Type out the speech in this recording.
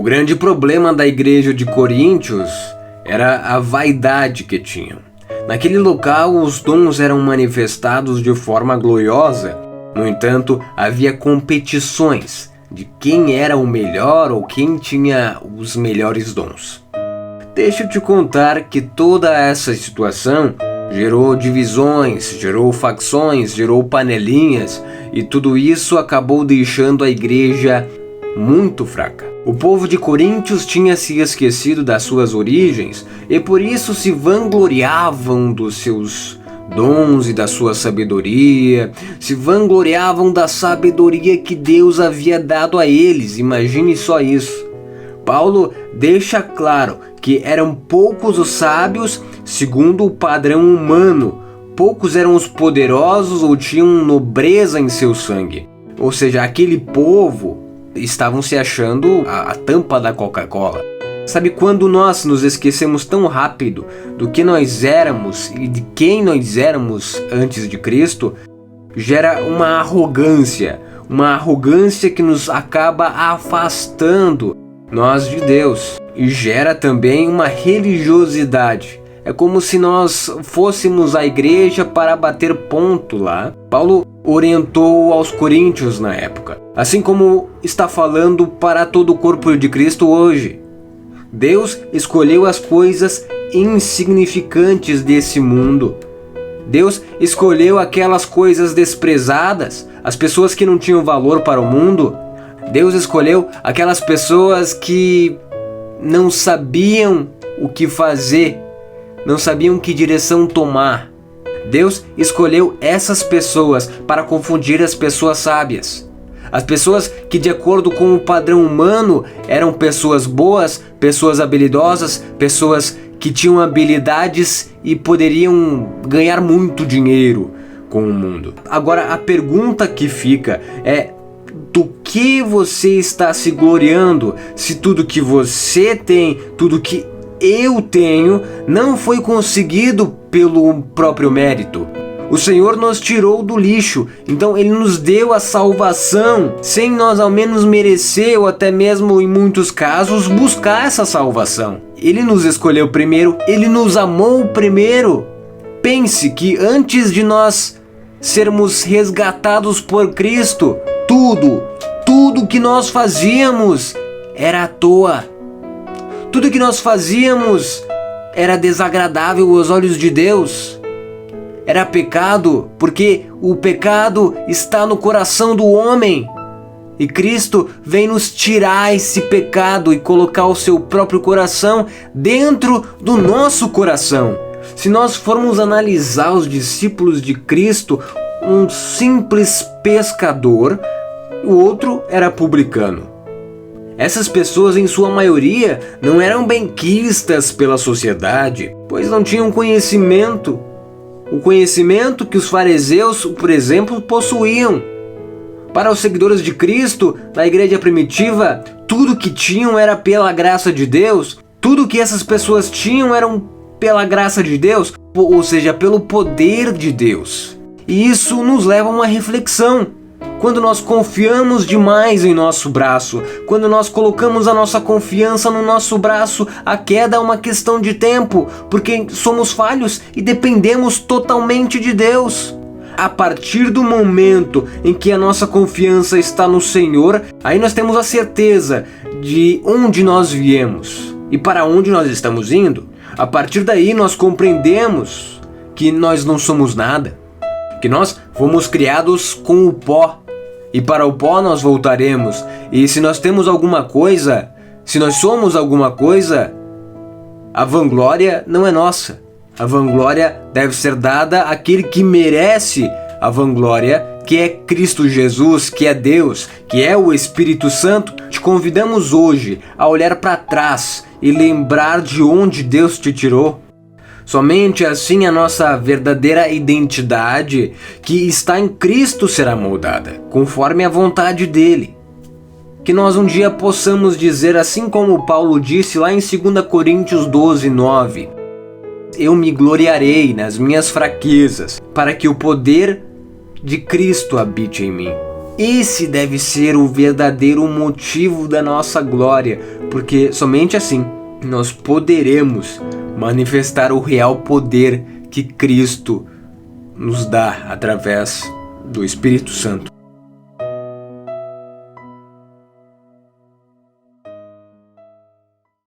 O grande problema da igreja de Coríntios era a vaidade que tinham. Naquele local, os dons eram manifestados de forma gloriosa. No entanto, havia competições de quem era o melhor ou quem tinha os melhores dons. Deixa eu te contar que toda essa situação gerou divisões, gerou facções, gerou panelinhas, e tudo isso acabou deixando a igreja muito fraca. O povo de Coríntios tinha se esquecido das suas origens e por isso se vangloriavam dos seus dons e da sua sabedoria, se vangloriavam da sabedoria que Deus havia dado a eles. Imagine só isso. Paulo deixa claro que eram poucos os sábios segundo o padrão humano, poucos eram os poderosos ou tinham nobreza em seu sangue. Ou seja, aquele povo estavam se achando a tampa da Coca-Cola. Sabe quando nós nos esquecemos tão rápido do que nós éramos e de quem nós éramos antes de Cristo, gera uma arrogância que nos acaba afastando nós de Deus e gera também uma religiosidade. É como se nós fôssemos à igreja para bater ponto lá. Paulo orientou aos coríntios na época, assim como está falando para todo o corpo de Cristo hoje. Deus escolheu as coisas insignificantes desse mundo. Deus escolheu aquelas coisas desprezadas, as pessoas que não tinham valor para o mundo. Deus escolheu aquelas pessoas que não sabiam o que fazer, não sabiam que direção tomar. Deus escolheu essas pessoas para confundir as pessoas sábias. As pessoas que, de acordo com o padrão humano, eram pessoas boas, pessoas habilidosas, pessoas que tinham habilidades e poderiam ganhar muito dinheiro com o mundo. Agora, a pergunta que fica é: do que você está se gloriando se tudo que você tem, tudo que eu tenho, não foi conseguido pelo próprio mérito? O Senhor nos tirou do lixo, então Ele nos deu a salvação, sem nós ao menos merecer ou até mesmo em muitos casos buscar essa salvação. Ele nos escolheu primeiro, Ele nos amou primeiro. Pense que antes de nós sermos resgatados por Cristo, tudo que nós fazíamos era à toa. Tudo que nós fazíamos era desagradável aos olhos de Deus. Era pecado, porque o pecado está no coração do homem. E Cristo vem nos tirar esse pecado e colocar o seu próprio coração dentro do nosso coração. Se nós formos analisar os discípulos de Cristo, um simples pescador, o outro era publicano. Essas pessoas, em sua maioria, não eram benquistas pela sociedade, pois não tinham conhecimento. O conhecimento que os fariseus, por exemplo, possuíam. Para os seguidores de Cristo, na igreja primitiva, tudo que tinham era pela graça de Deus. Tudo que essas pessoas tinham eram pela graça de Deus, ou seja, pelo poder de Deus. E isso nos leva a uma reflexão. Quando nós confiamos demais em nosso braço, quando nós colocamos a nossa confiança no nosso braço, a queda é uma questão de tempo, porque somos falhos e dependemos totalmente de Deus. A partir do momento em que a nossa confiança está no Senhor, aí nós temos a certeza de onde nós viemos e para onde nós estamos indo. A partir daí nós compreendemos que nós não somos nada, que nós fomos criados com o pó. E para o pó nós voltaremos. E se nós temos alguma coisa, se nós somos alguma coisa, a vanglória não é nossa. A vanglória deve ser dada àquele que merece a vanglória, que é Cristo Jesus, que é Deus, que é o Espírito Santo. Te convidamos hoje a olhar para trás e lembrar de onde Deus te tirou. Somente assim a nossa verdadeira identidade, que está em Cristo, será moldada, conforme a vontade dele. Que nós um dia possamos dizer, assim como Paulo disse lá em 2 Coríntios 12:9, eu me gloriarei nas minhas fraquezas, para que o poder de Cristo habite em mim. Esse deve ser o verdadeiro motivo da nossa glória, porque somente assim nós poderemos manifestar o real poder que Cristo nos dá através do Espírito Santo.